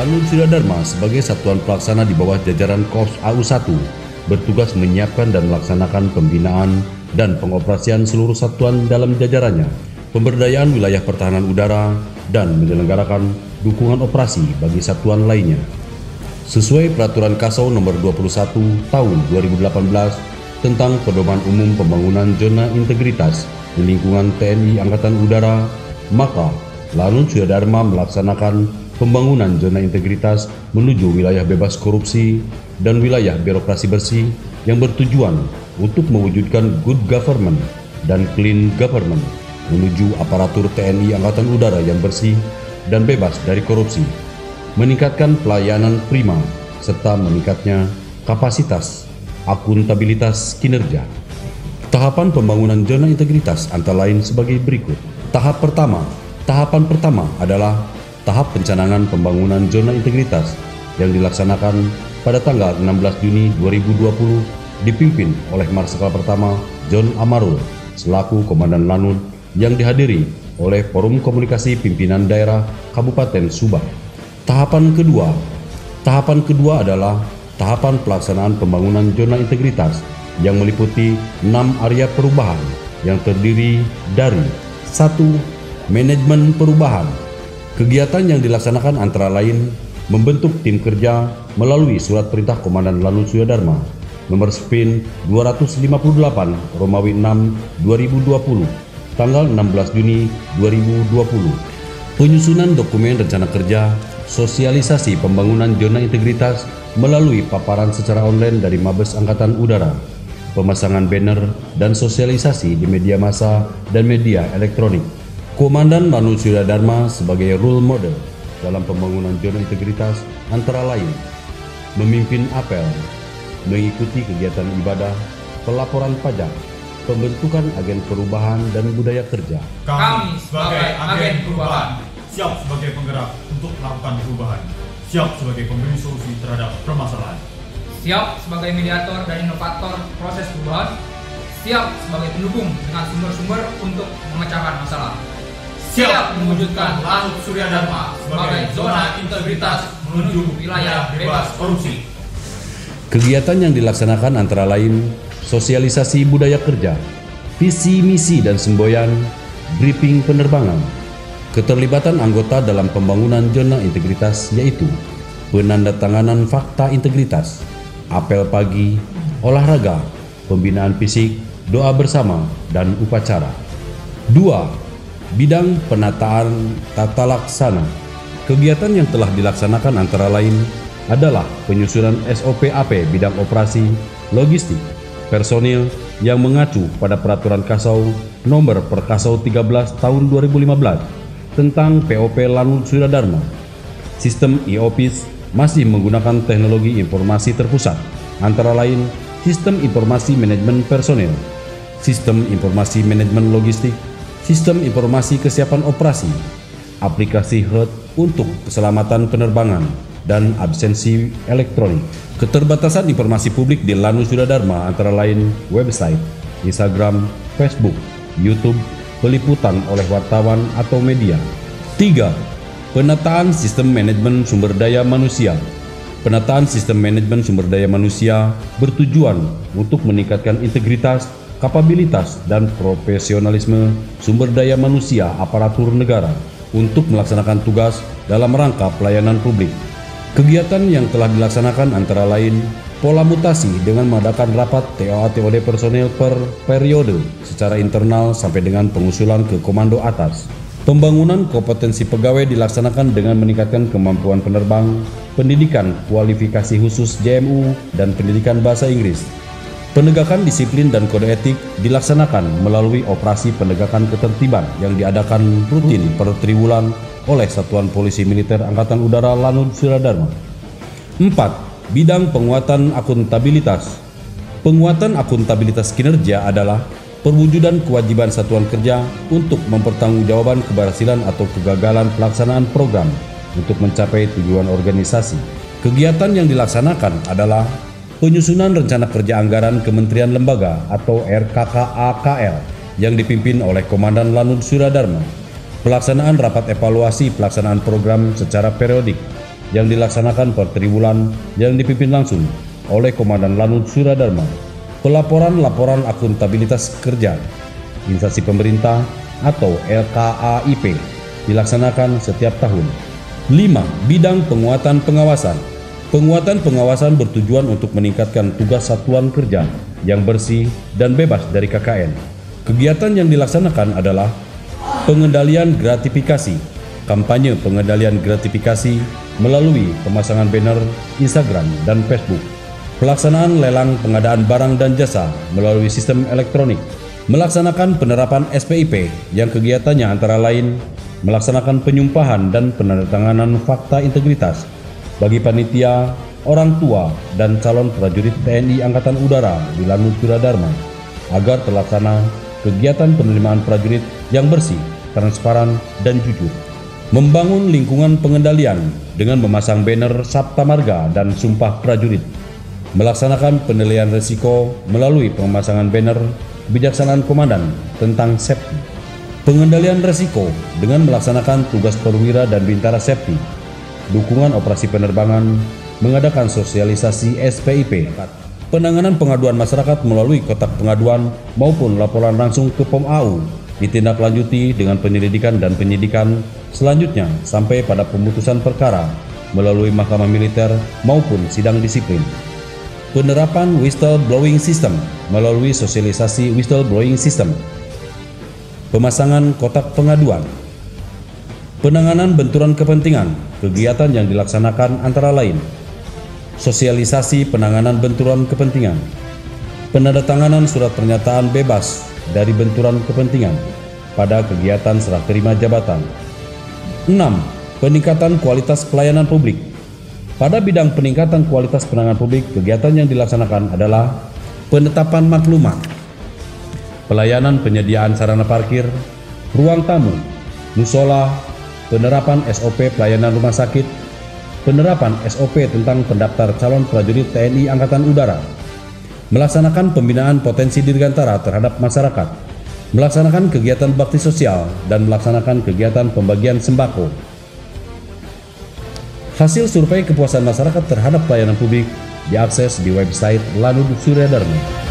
Lanut Suradharma sebagai satuan pelaksana di bawah jajaran Korps AU1 bertugas menyiapkan dan melaksanakan pembinaan dan pengoperasian seluruh satuan dalam jajarannya, pemberdayaan wilayah pertahanan udara, dan menyelenggarakan dukungan operasi bagi satuan lainnya. Sesuai Peraturan Kasau Nomor 21 Tahun 2018 tentang Pedoman Umum Pembangunan Zona Integritas di lingkungan TNI Angkatan Udara, maka Lanut Suradharma melaksanakan pembangunan zona integritas menuju wilayah bebas korupsi dan wilayah birokrasi bersih yang bertujuan untuk mewujudkan good government dan clean government menuju aparatur TNI Angkatan Udara yang bersih dan bebas dari korupsi, meningkatkan pelayanan prima serta meningkatnya kapasitas akuntabilitas kinerja. Tahapan pembangunan zona integritas antara lain sebagai berikut. Tahapan pertama adalah tahap pencanangan pembangunan zona integritas yang dilaksanakan pada tanggal 16 Juni 2020 dipimpin oleh Marsikal Pertama John Amarul selaku Komandan Lanut yang dihadiri oleh Forum Komunikasi Pimpinan Daerah Kabupaten Subang. Tahapan kedua adalah tahapan pelaksanaan pembangunan zona integritas yang meliputi 6 area perubahan yang terdiri dari 1. Manajemen perubahan. Kegiatan yang dilaksanakan antara lain membentuk tim kerja melalui Surat Perintah Komandan Lanut Suradharma nomor SPIN 258 Romawi 6 2020 tanggal 16 Juni 2020. Penyusunan dokumen rencana kerja, sosialisasi pembangunan zona integritas melalui paparan secara online dari Mabes Angkatan Udara, pemasangan banner dan sosialisasi di media massa dan media elektronik. Komandan Lanut Suradharma sebagai role model dalam pembangunan zona integritas antara lain memimpin apel, mengikuti kegiatan ibadah, pelaporan pajak, pembentukan agen perubahan dan budaya kerja. Kami sebagai agen perubahan siap sebagai penggerak untuk melakukan perubahan, siap sebagai pemberi solusi terhadap permasalahan, siap sebagai mediator dan inovator proses perubahan, siap sebagai pendukung dengan sumber-sumber untuk memecahkan masalah, siap mewujudkan Lanut Suradharma sebagai zona integritas menuju wilayah bebas korupsi. Kegiatan yang dilaksanakan antara lain sosialisasi budaya kerja, visi misi dan semboyan, briefing penerbangan. Keterlibatan anggota dalam pembangunan zona integritas yaitu penandatanganan fakta integritas, apel pagi, olahraga, pembinaan fisik, doa bersama, dan upacara. 2. Bidang penataan tata laksana. Kegiatan yang telah dilaksanakan antara lain adalah penyusunan SOP AP bidang operasi, logistik, personil yang mengacu pada Peraturan Kasau Nomor Perkasau 13 Tahun 2015 tentang POP Lanut Suradharma. Sistem e-office masih menggunakan teknologi informasi terpusat, antara lain sistem informasi manajemen personil, sistem informasi manajemen logistik, sistem informasi kesiapan operasi, aplikasi HERT untuk keselamatan penerbangan, dan absensi elektronik. Keterbatasan informasi publik di Lanut Suradharma antara lain website, Instagram, Facebook, YouTube, peliputan oleh wartawan atau media. 3. Penataan sistem manajemen sumber daya manusia. Penataan sistem manajemen sumber daya manusia bertujuan untuk meningkatkan integritas, kapabilitas, dan profesionalisme sumber daya manusia aparatur negara untuk melaksanakan tugas dalam rangka pelayanan publik. Kegiatan yang telah dilaksanakan antara lain pola mutasi dengan mengadakan rapat TOA-TOD personel per periode secara internal sampai dengan pengusulan ke komando atas. Pembangunan kompetensi pegawai dilaksanakan dengan meningkatkan kemampuan penerbang, pendidikan kualifikasi khusus JMU, dan pendidikan bahasa Inggris. Penegakan disiplin dan kode etik dilaksanakan melalui operasi penegakan ketertiban yang diadakan rutin per triwulan oleh Satuan Polisi Militer Angkatan Udara Lanut Suradharma. 4. Bidang penguatan akuntabilitas. Penguatan akuntabilitas kinerja adalah perwujudan kewajiban satuan kerja untuk mempertanggungjawabkan keberhasilan atau kegagalan pelaksanaan program untuk mencapai tujuan organisasi. Kegiatan yang dilaksanakan adalah penyusunan rencana kerja anggaran Kementerian Lembaga atau RKKA-KL yang dipimpin oleh Komandan Lanut Suradharma, pelaksanaan rapat evaluasi pelaksanaan program secara periodik, yang dilaksanakan per triwulan yang dipimpin langsung oleh Komandan Lanut Suradharma. Pelaporan-laporan akuntabilitas kerja instansi pemerintah atau LKAIP dilaksanakan setiap tahun. 5. Bidang penguatan pengawasan. Penguatan pengawasan bertujuan untuk meningkatkan tugas satuan kerja yang bersih dan bebas dari KKN. Kegiatan yang dilaksanakan adalah pengendalian gratifikasi, kampanye pengendalian gratifikasi melalui pemasangan banner Instagram dan Facebook, pelaksanaan lelang pengadaan barang dan jasa melalui sistem elektronik, melaksanakan penerapan SPIP yang kegiatannya antara lain melaksanakan penyumpahan dan penandatanganan fakta integritas bagi panitia, orang tua, dan calon prajurit TNI Angkatan Udara di Lanut Suradharma agar terlaksana kegiatan penerimaan prajurit yang bersih, transparan, dan jujur. Membangun lingkungan pengendalian dengan memasang banner Sabta Marga dan Sumpah Prajurit. Melaksanakan penilaian risiko melalui pemasangan banner Kebijaksanaan Komandan tentang safety. Pengendalian risiko dengan melaksanakan tugas perwira dan bintara safety. Dukungan operasi penerbangan, mengadakan sosialisasi SPIP. Penanganan pengaduan masyarakat melalui kotak pengaduan maupun laporan langsung ke POM AU ditindaklanjuti dengan penyelidikan dan penyidikan selanjutnya sampai pada pemutusan perkara melalui Mahkamah Militer maupun sidang disiplin. Penerapan whistleblowing system melalui sosialisasi whistleblowing system. Pemasangan kotak pengaduan. Penanganan benturan kepentingan, kegiatan yang dilaksanakan antara lain sosialisasi penanganan benturan kepentingan, penandatanganan surat pernyataan bebas dari benturan kepentingan pada kegiatan serah terima jabatan. 6. Peningkatan kualitas pelayanan publik. Pada bidang peningkatan kualitas penanganan publik, kegiatan yang dilaksanakan adalah penetapan maklumat, pelayanan penyediaan sarana parkir, ruang tamu, musola, penerapan SOP pelayanan rumah sakit, penerapan SOP tentang pendaftar calon prajurit TNI Angkatan Udara, melaksanakan pembinaan potensi dirgantara terhadap masyarakat, melaksanakan kegiatan bakti sosial, dan melaksanakan kegiatan pembagian sembako. Hasil survei kepuasan masyarakat terhadap pelayanan publik diakses di website Lanut Suradharma.